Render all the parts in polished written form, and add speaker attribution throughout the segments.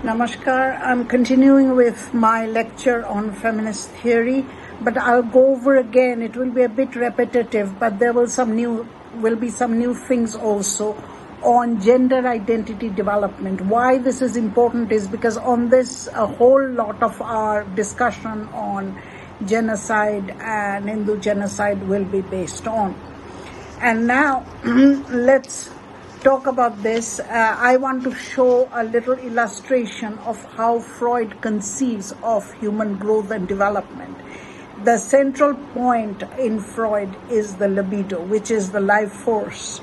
Speaker 1: Namaskar. I'm continuing with my lecture on feminist theory, but I'll go over again. It will be a bit repetitive, but there will be some new things also on gender identity development. Why this is important is because on this a whole lot of our discussion on genocide and Hindu genocide will be based on. And now let's talk about this. I want to show a little illustration of how Freud conceives of human growth and development. The central point in Freud is the libido, which is the life force,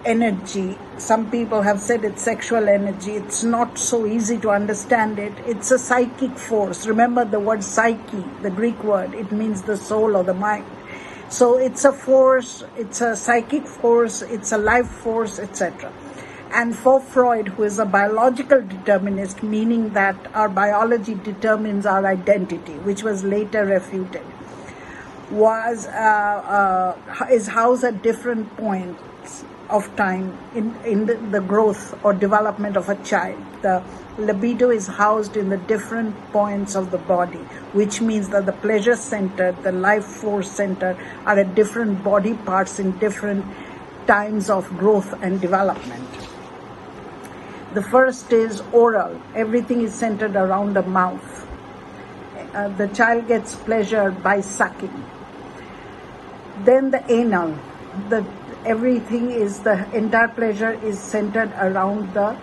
Speaker 1: energy. Some people have said it's sexual energy. It's not so easy to understand it. It's a psychic force. Remember the word psyche, the Greek word. It means the soul or the mind. So it's a force, it's a psychic force, it's a life force, etc. And for Freud, who is a biological determinist, meaning that our biology determines our identity, which was later refuted, is housed at different points of time in the growth or development of a child. The libido is housed in the different points of the body, which means that the pleasure center, the life force center are at different body parts in different times of growth and development. The first is oral. Everything is centered around the mouth. The child gets pleasure by sucking. Then the anal. The entire pleasure is centered around the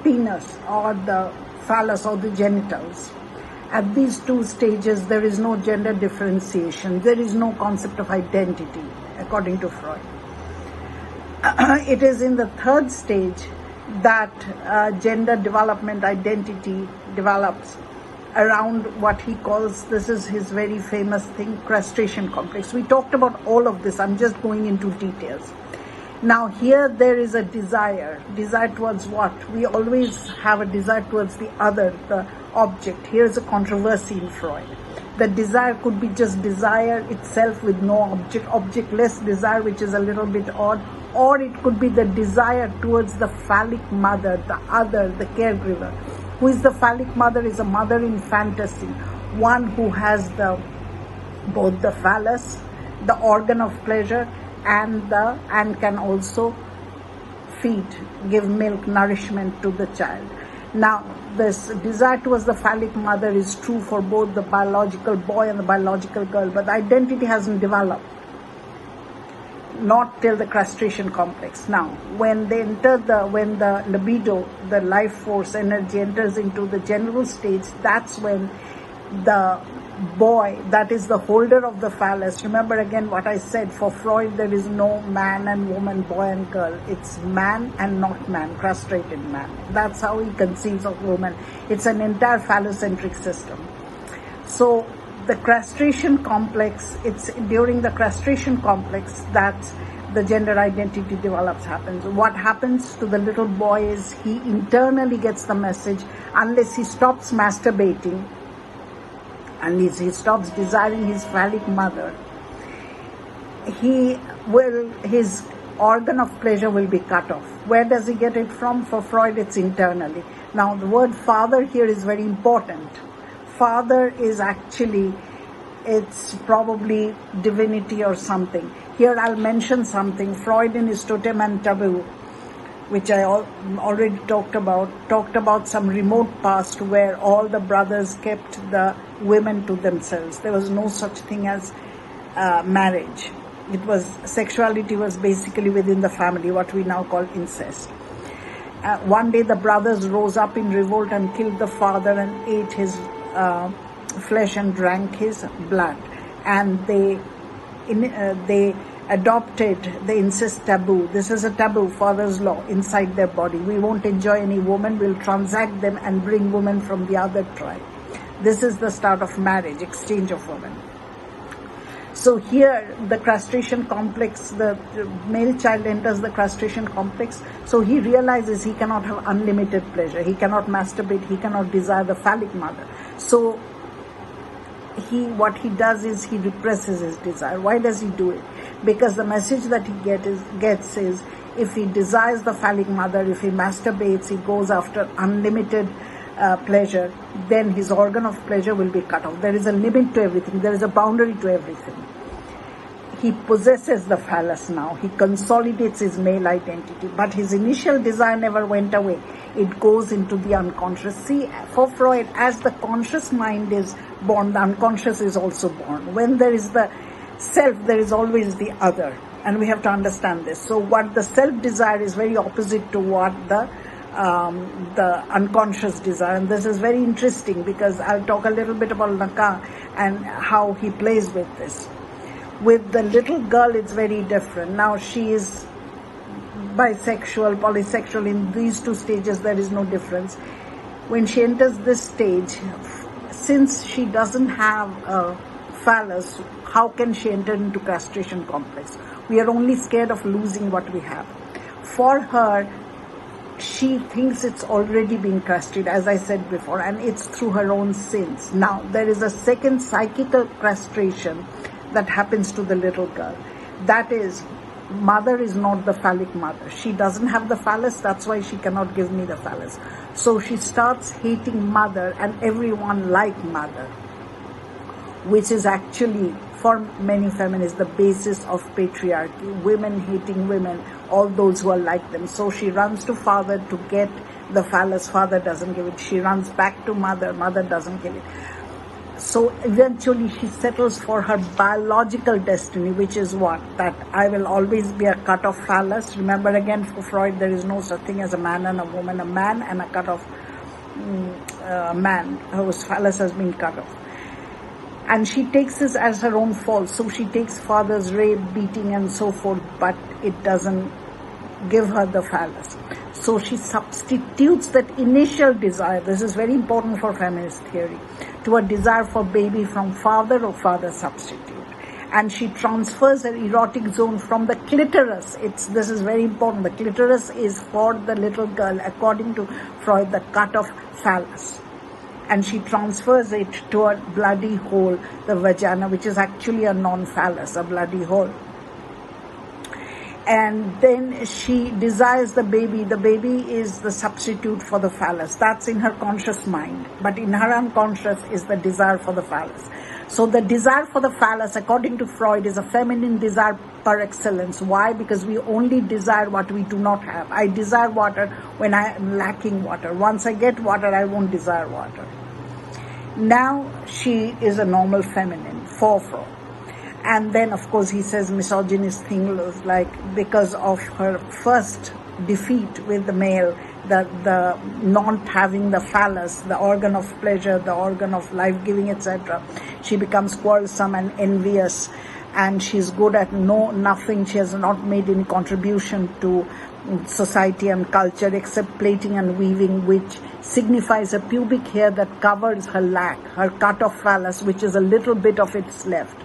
Speaker 1: penis or the phallus or the genitals. At these two stages, there is no gender differentiation. There is no concept of identity, according to Freud. It is in the third stage that gender development identity develops around what he calls, this is his very famous thing, castration complex. We talked about all of this. I'm just going into details. Now here there is a desire towards what? We always have a desire towards the other, the object. Here's a controversy in Freud. The desire could be just desire itself with no object, objectless desire, which is a little bit odd, or it could be the desire towards the phallic mother, the other, the caregiver. Who is the phallic mother? Is a mother in fantasy, one who has both the phallus, the organ of pleasure, and can also feed, give milk, nourishment to the child. Now, this desire towards the phallic mother is true for both the biological boy and the biological girl, but the identity hasn't developed, not till the castration complex. Now, when the libido, the life force energy enters into the general stage, that's when the boy, that is the holder of the phallus. Remember again what I said, for Freud there is no man and woman, boy and girl. It's man and not man, castrated man. That's how he conceives of woman. It's an entire phallocentric system. So the castration complex, it's during the castration complex that the gender identity happens. What happens to the little boy is he internally gets the message, unless he stops masturbating, unless he stops desiring his phallic mother, his organ of pleasure will be cut off. Where does he get it from? For Freud, it's internally. Now, the word father here is very important. Father is actually, it's probably divinity or something. Here I'll mention something. Freud in his Totem and Taboo, which I already talked about some remote past where all the brothers kept the women to themselves. There was no such thing as marriage. Sexuality was basically within the family, what we now call incest. One day the brothers rose up in revolt and killed the father and ate his flesh and drank his blood. And they adopted the incest taboo. This is a taboo, father's law, inside their body. We won't enjoy any woman, we'll transact them and bring women from the other tribe. This is the start of marriage, exchange of women. So here the castration complex, the male child enters the castration complex. So he realizes he cannot have unlimited pleasure. He cannot masturbate. He cannot desire the phallic mother. So what he does is he represses his desire. Why does he do it? Because the message that he gets is If he desires the phallic mother, if he masturbates, he goes after unlimited pleasure, then his organ of pleasure will be cut off. There is a limit to everything. There is a boundary to everything. He possesses the phallus now. He consolidates his male identity. But his initial desire never went away. It goes into the unconscious. See, for Freud, as the conscious mind is born, the unconscious is also born. When there is the self, there is always the other. And we have to understand this. So what the self desire is very opposite to what the unconscious desire. And this is very interesting because I'll talk a little bit about Lacan and how he plays with this. With the little girl, it's very different. Now she is bisexual, polysexual. In these two stages, there is no difference. When she enters this stage, since she doesn't have a phallus, how can she enter into castration complex? We are only scared of losing what we have. For her, she thinks it's already been castrated, as I said before, and it's through her own sins. Now, there is a second psychical castration that happens to the little girl. That is, mother is not the phallic mother. She doesn't have the phallus, that's why she cannot give me the phallus. So she starts hating mother and everyone like mother, which is actually, for many feminists, the basis of patriarchy. Women hating women, all those who are like them. So she runs to father to get the phallus, father doesn't give it. She runs back to mother, mother doesn't give it. So eventually she settles for her biological destiny, which is what? That I will always be a cut-off phallus. Remember, again, for Freud, there is no such thing as a man and a woman. A man and a cut-off man whose phallus has been cut off. And she takes this as her own fault. So she takes father's rape, beating and so forth, but it doesn't give her the phallus. So she substitutes that initial desire, this is very important for feminist theory, to a desire for baby from father or father substitute. And she transfers her erotic zone from the clitoris. This is very important. The clitoris is for the little girl, according to Freud, the cut-off phallus. And she transfers it to a bloody hole, the vagina, which is actually a non-phallus, a bloody hole. And then she desires the baby. The baby is the substitute for the phallus. That's in her conscious mind. But in her unconscious is the desire for the phallus. So the desire for the phallus, according to Freud, is a feminine desire par excellence. Why? Because we only desire what we do not have. I desire water when I am lacking water. Once I get water, I won't desire water. Now she is a normal feminine for Freud. And then, of course, he says misogynist things like, because of her first defeat with the male, the not having the phallus, the organ of pleasure, the organ of life-giving, etc., she becomes quarrelsome and envious, and she's good at nothing. She has not made any contribution to society and culture except plaiting and weaving, which signifies a pubic hair that covers her lack, her cut-off phallus, which is a little bit of its left.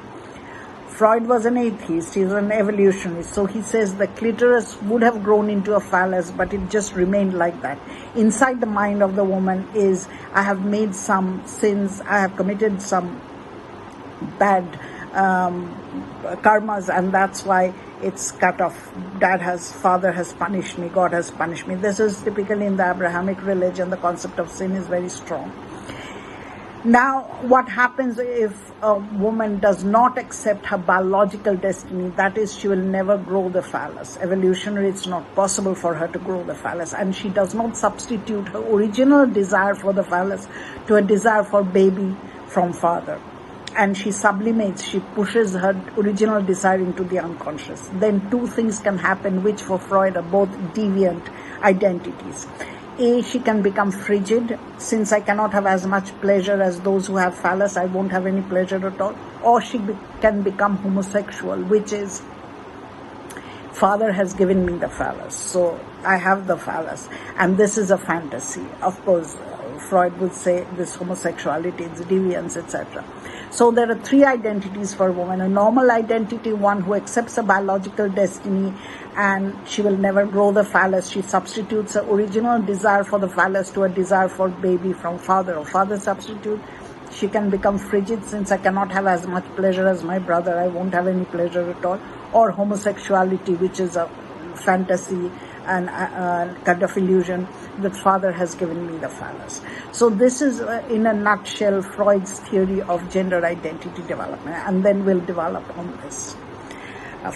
Speaker 1: Freud was an atheist, he was an evolutionist, so he says the clitoris would have grown into a phallus, but it just remained like that. Inside the mind of the woman is, I have made some sins, I have committed some bad karmas, and that's why it's cut off. Father has punished me, God has punished me. This is typically in the Abrahamic religion, the concept of sin is very strong. Now, what happens if a woman does not accept her biological destiny? That is, she will never grow the phallus. Evolutionary, it's not possible for her to grow the phallus. And she does not substitute her original desire for the phallus to a desire for baby from father. And she sublimates, she pushes her original desire into the unconscious. Then two things can happen, which for Freud are both deviant identities. A, she can become frigid. Since I cannot have as much pleasure as those who have phallus, I won't have any pleasure at all. Or she can become homosexual, which is, father has given me the phallus, so I have the phallus. And this is a fantasy. Of course, Freud would say this homosexuality, it's deviance, etc. So there are three identities for a woman. A normal identity, one who accepts a biological destiny and she will never grow the phallus. She substitutes her original desire for the phallus to a desire for baby from father or father substitute. She can become frigid, since I cannot have as much pleasure as my brother, I won't have any pleasure at all. Or homosexuality, which is a fantasy and kind of illusion that father has given me the phallus. So this is, in a nutshell, Freud's theory of gender identity development, and then we'll develop on this.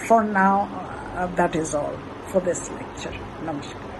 Speaker 1: For now, that is all for this lecture. Namaskar.